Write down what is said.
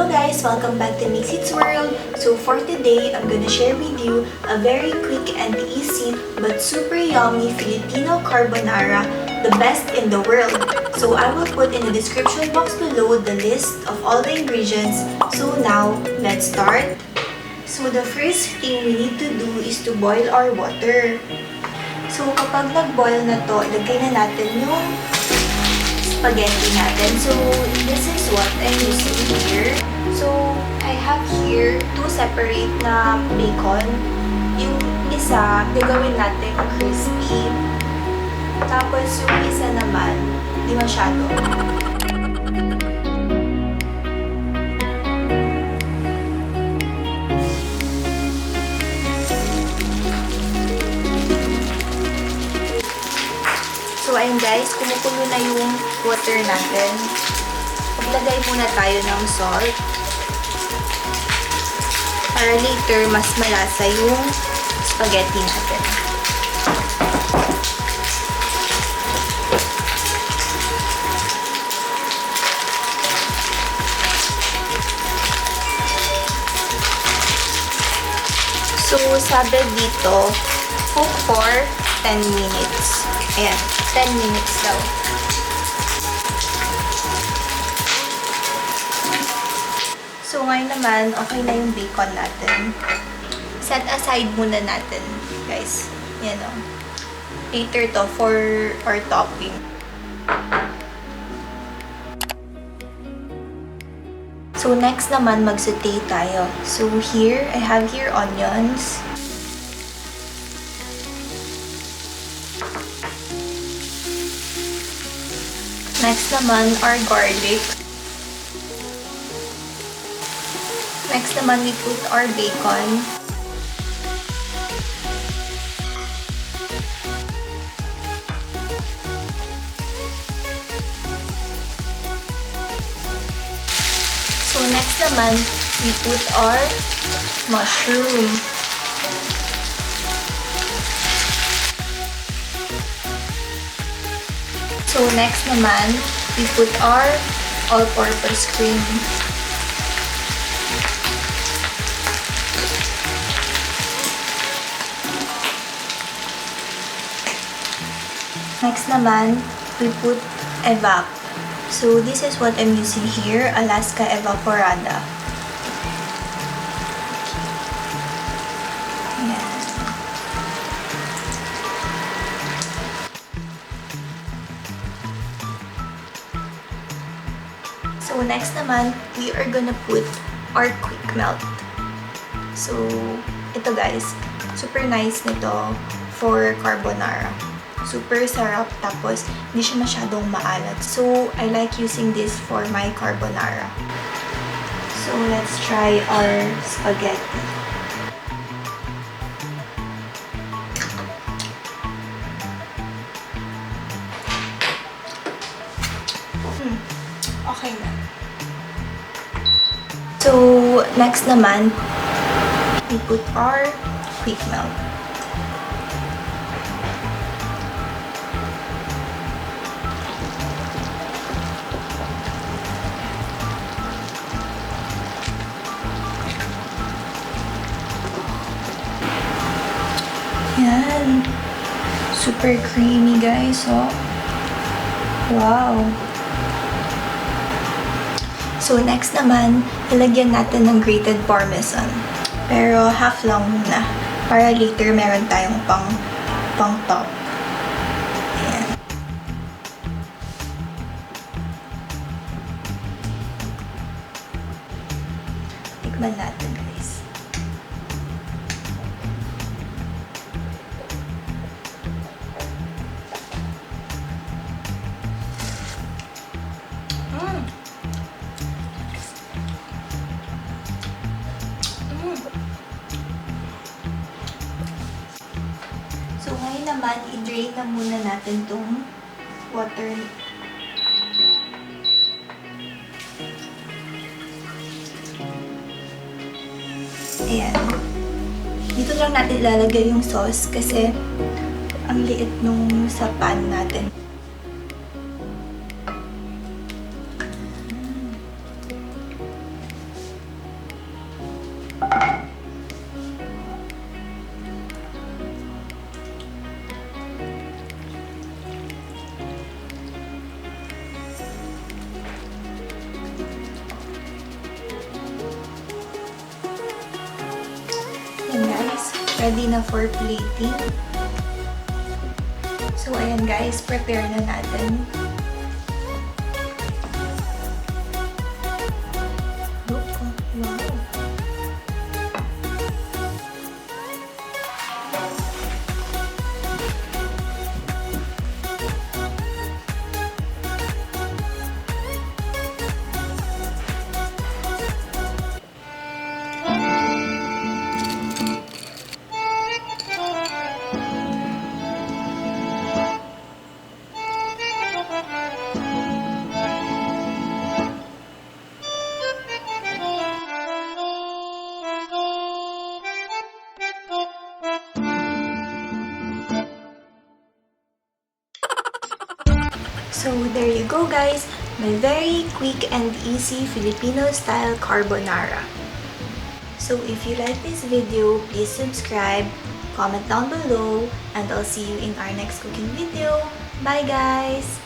Hello guys! Welcome back to Mixit's World. So for today, I'm gonna share with you a very quick and easy but super yummy Filipino carbonara, the best in the world. So I will put in the description box below the list of all the ingredients. So now, let's start. So the first thing we need to do is to boil our water. So kapag nag-boil na to, lagay na natin yung spaghetti natin. So this is what I'm using here. So I have here two separate na bacon. Yung isa, gagawin natin crispy. Tapos yung isa naman, di masyado. So ayun guys, kumukulo na yung water natin. Maglagay muna tayo ng salt. Para later, mas malasa yung spaghetti natin. So sabi dito, cook for 10 minutes. Ayan, 10 minutes daw. So ngayon naman, okay na yung bacon natin. Set aside muna natin, guys. Yan o. Later to for our topping. So next naman, mag-saute tayo. So here, I have here onions. Next naman, our garlic. Next naman, we put our bacon. So next naman, we put our mushroom. So next naman, we put our all-purpose cream. Next naman, we put evap. So this is what I'm using here, Alaska Evaporada. So next naman, we are gonna put our Quickmelt. So ito guys, super nice nito for carbonara. Super sarap, tapos hindi siya masyadong maalat. So I like using this for my carbonara. So let's try our spaghetti. Okay na. So, next naman, we put our Quickmelt. Yan. Super creamy guys, oh. Wow. So next naman, ilagyan natin ng grated parmesan. Pero half lang muna. Para later meron tayong pang top. Ayan. Tikman natin guys. So, ngayon naman, i-drain na muna natin itong water. Ayan. Dito lang natin ilalagay yung sauce kasi ang liit nung sa pan natin. ready na for plating. So, ayan guys, prepare na natin. Look, wow. So there you go guys, my very quick and easy Filipino style carbonara. So if you like this video, please subscribe, comment down below, and I'll see you in our next cooking video. Bye guys!